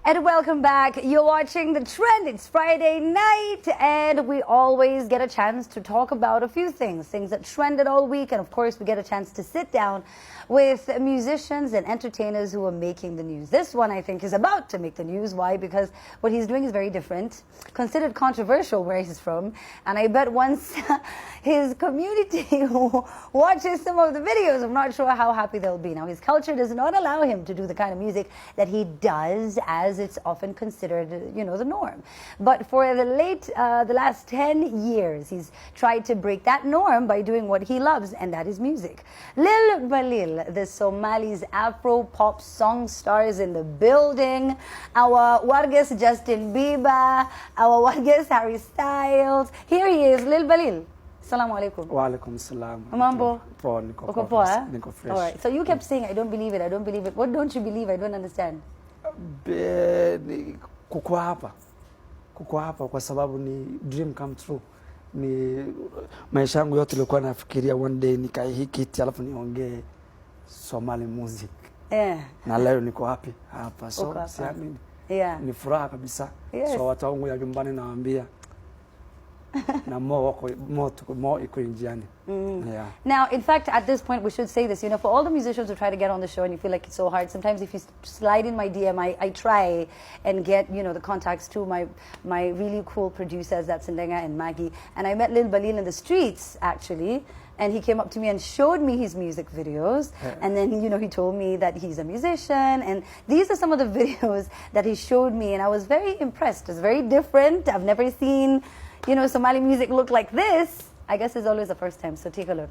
And welcome back. You're watching The Trend. It's Friday night, and we always get a chance to talk about a few things that trended all week. And of course, we get a chance to sit down with musicians and entertainers who are making the news. This one, I think, is about to make the news. Why? Because what he's doing is very different, considered controversial where he's from. And I bet once his community who watches some of the videos, I'm not sure how happy they'll be. Now, his culture does not allow him to do the kind of music that he does, as it's often considered, the norm. But for the last 10 years, he's tried to break that norm by doing what he loves, and that is music. Balil, the Somali's Afro pop song stars in the building. Our Wareysi Justin Bieber, our Wareysi Harry Styles. Here he is, Balil. Assalamu alaikum. Wa alaikum salam. Mambo. Poa, niko fresh. All right. So you kept saying, I don't believe it, I don't believe it. What don't you believe? I don't understand. Kuko hapa kwa sababu ni dream come true. Ni maisha yangu yote nilikuwa nafikiria one day nikae hiki alafu niongee Somali music. Na leo niko happy hapa. So siamini. Yeah. Ni furaha kabisa. Yes. So watu wangu ya nyumbani nawaambia na more iko njiani. Yeah. Now, in fact, at this point, we should say this, for all the musicians who try to get on the show and you feel like it's so hard, sometimes if you slide in my DM, I try and get, the contacts to my really cool producers, that's Ndenga and Maggie. And I met Balil in the streets, actually. And he came up to me and showed me his music videos. And then, he told me that he's a musician. And these are some of the videos that he showed me. And I was very impressed. It's very different. I've never seen, Somali music look like this. I guess it's always the first time. So take a look.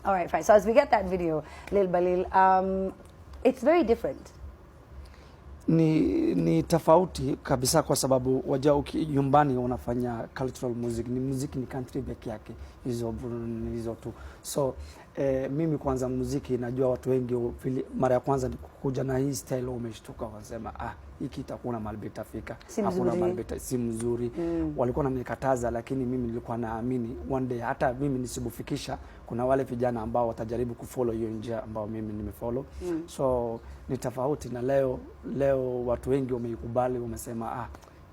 All right, fine. So as we get that video, Balil, it's very different. Ni tofauti kabisa kwa sababu wajua nyumbani unafanya cultural music, ni country peke yake hizo tu. So mimi kwanza muziki najua watu wengi mara ya kwanza kuja na hii style umeshtuka wasema hiki itakuwa mahali itafika, hakuna mahali si mzuri. Walikuwa wananikataza, lakini mimi nilikuwa naamini one day hata mimi nisibufikisha kuna wale vijana ambao watajaribu kufollow hiyo njia ambao mimi nimefollow. So ni tofauti, na leo watu wengi wameikubali, wamesema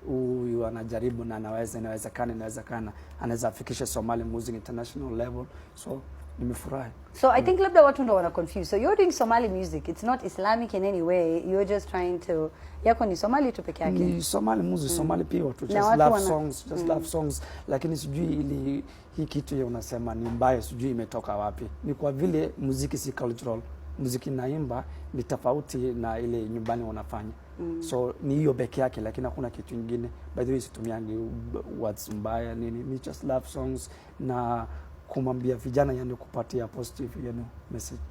huyu anajaribu na inawezekana anaweza fikisha Somali music international level. So nimefurahi. So I think labda watu ndo wana confused. So you're doing Somali music. It's not Islamic in any way. You're just trying to yako ni Somali tu peke yake. Ni Somali music, Somali pia watu just love songs, lakini sijui ili hii kitu unasema ni mbaya, sijui imetoka wapi. Ni kwa vile muziki si cultural. Muziki naimba ni tofauti na ile nyumbani wanafanya. So ni hiyo peke yake, lakini hakuna kitu kingine. By the way, situmiangi words mbaya ni just love songs na kumwambia vijana kupatia positive message.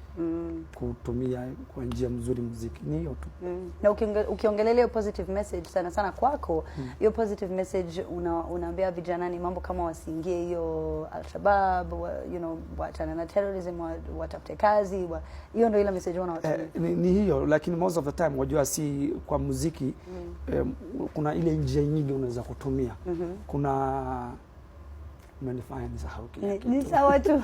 Kutumia kwa njia mzuri muziki ni hiyo tu. Na ukiongelelea positive message sana kwako, hiyo positive message unaambia vijana ni mambo kama wasiingie hiyo Al-Shabaab, waachana na terrorism, watafute kazi, hiyo ndio ile message unawatumia. Ni hiyo, lakini most of the time wajua si kwa muziki kuna ile njia nyingi unaweza kutumia. Kuna manifanya ni sawa tu.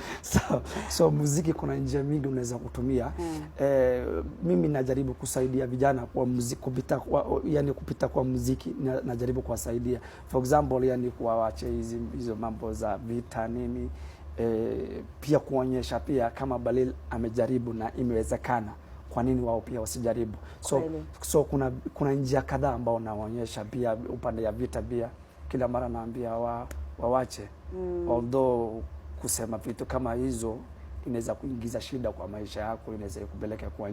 So muziki kuna njia mingi unaweza kutumia. Mimi najaribu kusaidia vijana kwa muziki kupita kwa muziki, najaribu kuwasaidia. For example, kuwaache hizo mambo za vita nini, pia kuonyesha pia kama Balil amejaribu na imewezekana, kwa nini wao pia wasijaribu. So kuna njia kadhaa ambao naonyesha pia upande ya vita pia. Kila mara naambia wawache. Although kusema vitu kama hizo inaweza kuingiza shida kwa maisha yako, inaweza kupeleka kwa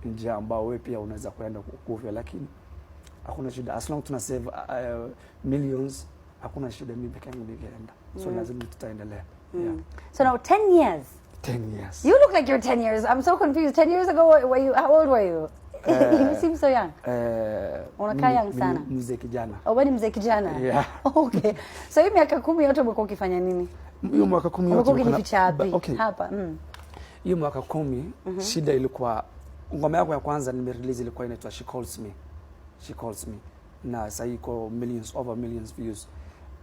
njia ambao wewe pia unaweza kwenda kukufa, lakini hakuna shida as long tuna save millions, hakuna shida mimi peke yangu nikienda. So lazima tutaendelea. So now 10 years. 10 years. You look like you're 10 years. I'm so confused. 10 years ago, how old were you? You seem so young. Unakaa young sana. Mzee kijana. Wewe ni mzee kijana? Yeah. Okay. So hii miaka 10 yote umekuwa ukifanya nini? Hiyo mwaka 10 yote umekuwa hapa. Hiyo mwaka 10 shida ilikuwa ngoma yako ya kwanza nimerelease ilikuwa inaitwa She Calls Me. Na sasa iko over millions views.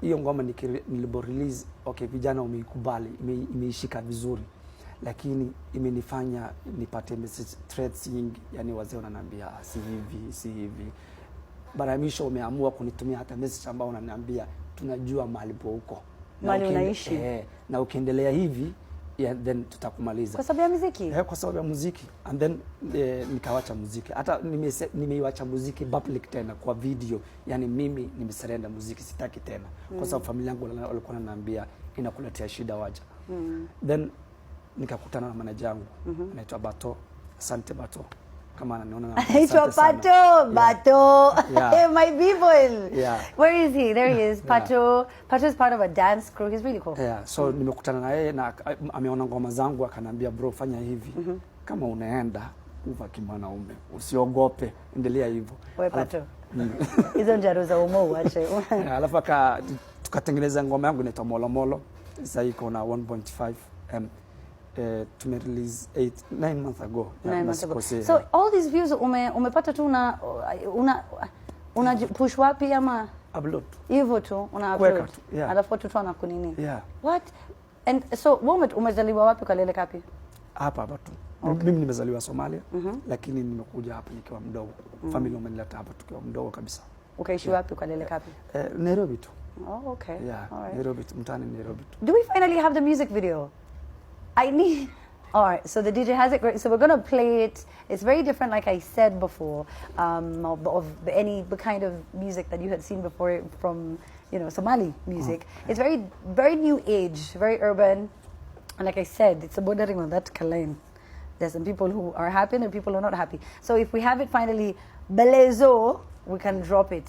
Hiyo ngoma nilibo release, vijana wameikubali, imeishika vizuri. lakini imenifanya nipate message threats nyingi, yani wazee wananiambia si hivi. Baramisho umeamua kunitumia hata message ambao unaniambia tunajua mahali huko. Mahali unaishi. Na ukiendelea hivi then tutakumaliza. Kwa sababu ya muziki? Kwa sababu ya muziki. And then nikawacha muziki. Hata nimeiacha muziki public tena kwa video. Yani mimi nimesurrender muziki, sitaki tena. Kwa sababu familia yangu walikuwa wananiambia inakuletea shida waja. Then nikakutana na manager yangu anaitwa Bato. Asante Bato. Kama ananiona na anaitwa Bato. Hey, my people. Where is he? There he is. Pato is part of a dance crew. He's really cool. So nimekutana na yeye na ameona ngoma zangu akanambia bro fanya hivi. Kama unaenda uva kimwanaume, usiogope, endelea hivyo. Wewe Pato. Hizo njaro za umo uache. Alafu tukatengeneza ngoma yangu inaitwa Molo Molo. Sasa iko na 1.5 tumerelease 9 months ago. So all these views umepata tu una push wapi ama upload hivyo tu una upload alafu watu tu wanakunini what? And so umezaliwa wapi Kalele kapi? Hapa tu. Mimi nimezaliwa Somalia lakini nimekuja hapa nikiwa mdogo. Familia imenileta hapa tukiwa mdogo kabisa. Ukaishi wapi Kalele kapi? Nairobi tu. Oh, okay. Alright. Nairobi, mtaani Nairobi. Do we finally have the music video? All right, so the DJ has it great. So we're going to play it. It's very different, like I said before, of any kind of music that you had seen before from, Somali music. It's very, very new age, very urban. And like I said, it's bordering on that Kalain. There's some people who are happy and people who are not happy. So if we have it finally, belezo, we can drop it.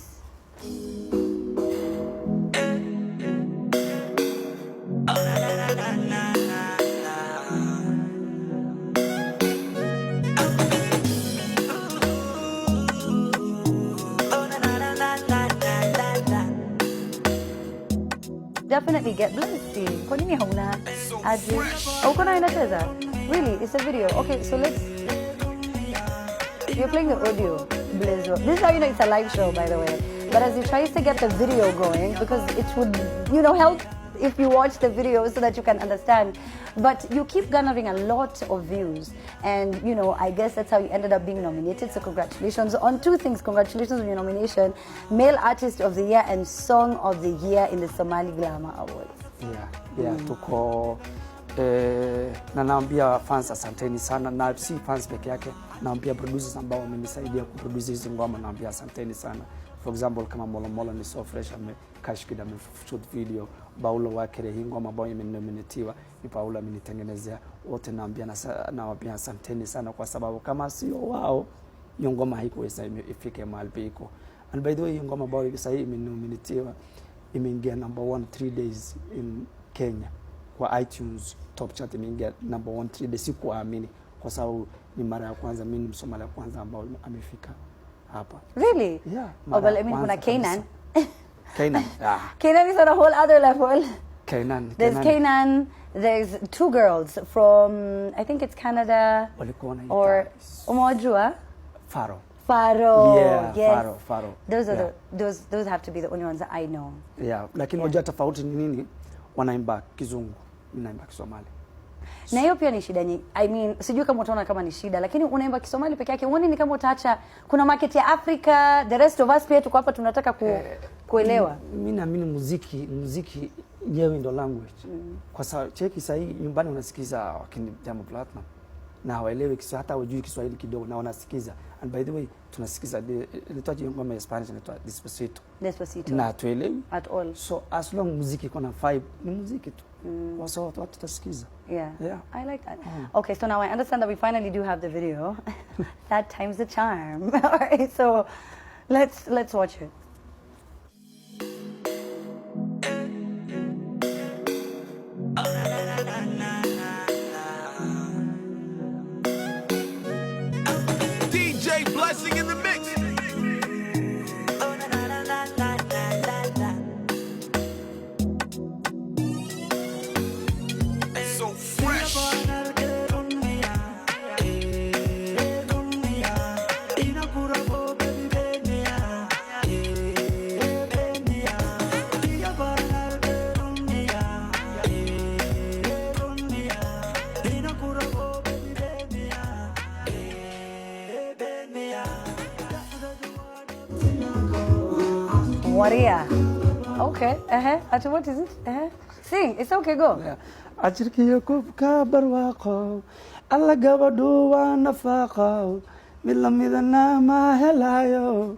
Definitely get blessed. Kwa nini hauna aje? Uko na inacheza? Really? It's a video. Okay, so you're playing the audio. Blezo. This is how you know it's a live show, by the way. But as you try to get the video going, because it would, help if you watch the video so that you can understand. But you keep garnering a lot of views. And, I guess that's how you ended up being nominated. So congratulations on 2 things. Congratulations on your nomination. Male Artist of the Year and Song of the Year in the Somali Glamour Awards. Tuko na naambia fans asanteni sana, na si fans peke yake, naambia producers ambao wamenisaidia kuproduce hizo ngoma, naambia asanteni sana. For example, kama Molo Molo ni so fresh, amekashkida shoot video. Paulo Wakere, hii ngoma ambayo imenominatiwa ni Paulo amenitengenezea. Wote naambia asanteni sana, kwa sababu kama sio wao hiyo ngoma haikuweza ifike mahali iko. And by the way, hiyo ngoma ambayo sasa imenominatiwa imeingia number 1 3 days in Kenya kwa iTunes top chart, imeingia number 1 3 days. Sikuamini kwa sababu ni mara ya kwanza, mimi Msomali ya kwanza ambao amefika hapa. Really? Yeah. Well, I mean, kuna Canaan. Canaan. Canaan is on a whole other level. There's Canaan. There's 2 girls from, I think it's Canada. Or umewajua? Faro. Yes. Faro. Those have to be the only ones that I know. Lakini unajua tofauti ni nini? Wanaimba Kizungu, mimi naimba Kisomali. Na hiyo pia ni shida nyingi. I mean, sijui kama utaona kama ni shida, lakini unaimba Kisomali peke yake. Uone ni kama utaacha kuna market ya Africa, the rest of us pia tuko hapa tunataka kuelewa. Mimi naamini muziki yenyewe ndio language. Kwa sababu cheki sasa hii nyumbani unasikiza wakini Jambo Platinum na hawaelewi Kiswahili, hata hawajui Kiswahili kidogo na wanasikiza. And by the way, tunasikiza ilitoa ngoma ya Spanish inaitwa Despacito. Na tuelewi at all. So as long muziki iko na vibe, ni muziki tu. So watu tutasikiza. Yeah. I like that. Okay, so now I understand that we finally do have the video. That time's the charm. All right, so let's watch it. DJ Blessing in the mix. So fresh. Waria. Okay. Ati, what is it? Sing. It's okay. Go. Yeah. Ajirkiyo kubka barwaqo alla gabadhu waa nafaqo mid lamida nama helayo.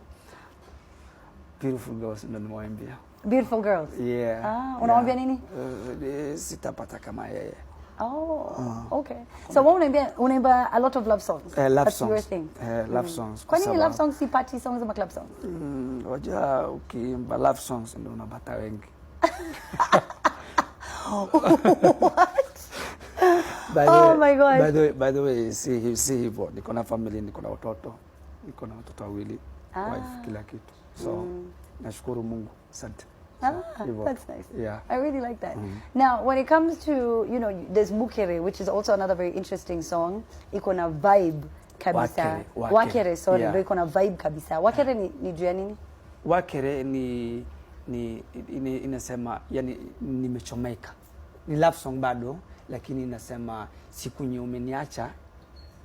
Beautiful girls ndo nimewaimbia. Beautiful girls. Yeah. Unawambia nini? Sitapata kama yeye. Okay. So unaimba a lot of love songs. Love That's songs. your thing. Love songs. Kwa nini love songs si party songs ama club songs? Wajua ukiimba love songs ndio unapata wengi. What? My God. By the way, si hivyo. Niko na family, niko na watoto. Niko na watoto wawili. Wife, kila kitu. So, nashukuru Mungu. Asante. That's nice. Yeah. I really like that. Now, when it comes to, there's Mukere, which is also another very interesting song. Iko na vibe kabisa. Wakere, sorry. Yeah. Iko na vibe kabisa. Wakere ni juu ya nini? Wakere ni inasema, yani nimechomeka. Ni love song bado, lakini inasema siku nye umeniacha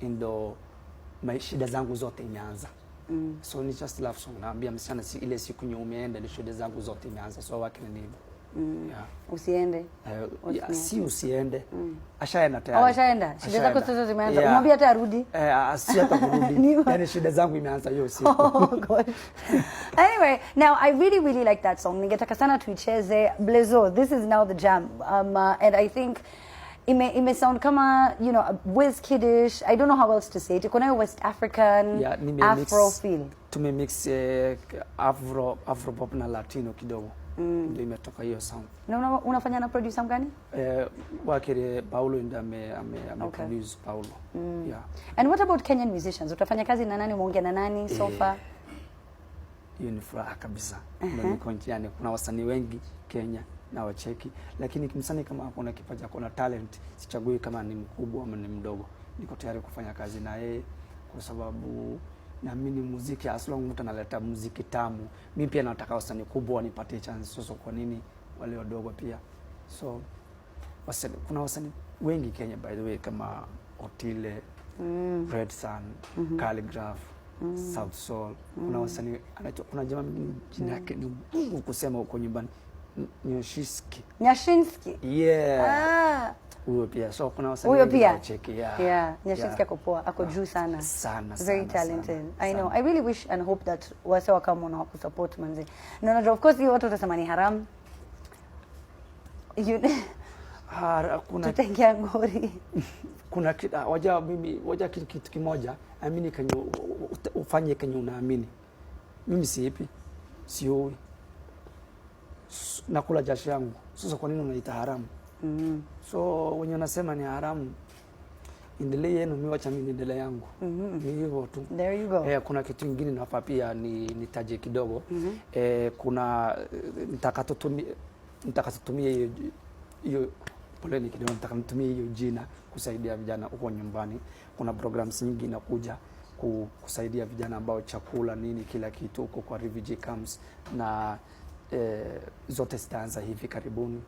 ndo shida zangu zote imeanza. So ni just love song. Naambia msichana ile siku nye umeenda ni shida zangu zote imeanza. So Wakere ni hivyo. Yeah. Usiende. Si usiende. Ashaenda tayari. Ashaenda. Shida zako zote zimeanza. Umwambia hata arudi. Si hata kurudi. Yani shida zangu imeanza hiyo siku. Oh God. Anyway, now I really really like that song. Ningetaka sana tuicheze. Blezo, this is now the jam. And I think ime sound kama, Wiz Kiddish. I don't know how else to say it. Iko nayo West African, Afro feel. Tumemix Afro pop na Latino kidogo. Ndio imetoka hiyo sound. Na unafanya na producer mgani? Wakere Paulo ndio ame produce Paulo. Yeah. And what about Kenyan musicians? Utafanya kazi na nani, umeongea na nani so far? Hiyo ni furaha kabisa. Ndio niko njiani. Kuna wasanii wengi Kenya na wacheki, lakini kimsanii kama kuna kipaji, kuna talent, sichagui kama ni mkubwa ama ni mdogo. Niko tayari kufanya kazi na yeye kwa sababu naamini muziki, as long mtu analeta muziki tamu. Mimi pia nataka wasanii kubwa wanipatie chance. So kwa nini wale wadogo pia? So kuna wasanii wengi Kenya by the way kama Otile, Red Sun, Calligraph, South Soul. Kuna wasanii kuna jamaa mwingine jina yake ni ngumu kusema huko nyumbani. Nyashinski. Yeah. Huyo pia. So kuna wasanii wengi nacheki. Yeah. Nyashinski ako poa, ako juu sana. Very talented. I know. I really wish and hope that wase wakama na kusupport manzi. Na of course hiyo watu watasema ni haram. Kuna tutengia ngori. Kuna waja kitu kimoja, amini kanyo ufanye kanyo unaamini. Mimi siipi. Sioi. Nakula jasho yangu. Sasa kwa nini unaita haramu? So wenye unasema ni haramu, endelee yenu, mimi wacha mimi endelee yangu. Ni hivyo tu. There you go. Kuna kitu kingine nafaa pia nitaje kidogo. Kuna nitakatutumia hiyo poleni kidogo, nitakatumia hiyo jina kusaidia vijana huko nyumbani. Kuna programs nyingi inakuja kusaidia vijana ambao chakula nini kila kitu huko kwa refugee camps, na zote zitaanza hivi karibuni.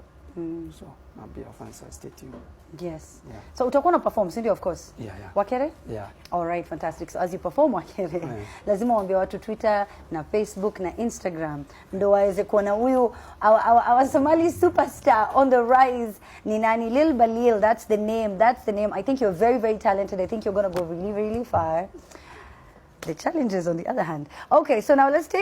So naambia fans stay tuned. Yes. Yeah. So utakuwa na perform, si ndio? Of course. Yeah. Wakere? Yeah. All right, fantastic. So as you perform Wakere, lazima waambie watu Twitter na Facebook na Instagram ndio waweze kuona huyu our Somali superstar on the rise ni nani. Lil Balil, that's the name. I think you're very very talented. I think you're going to go really really far. The challenges on the other hand. Okay, so now let's take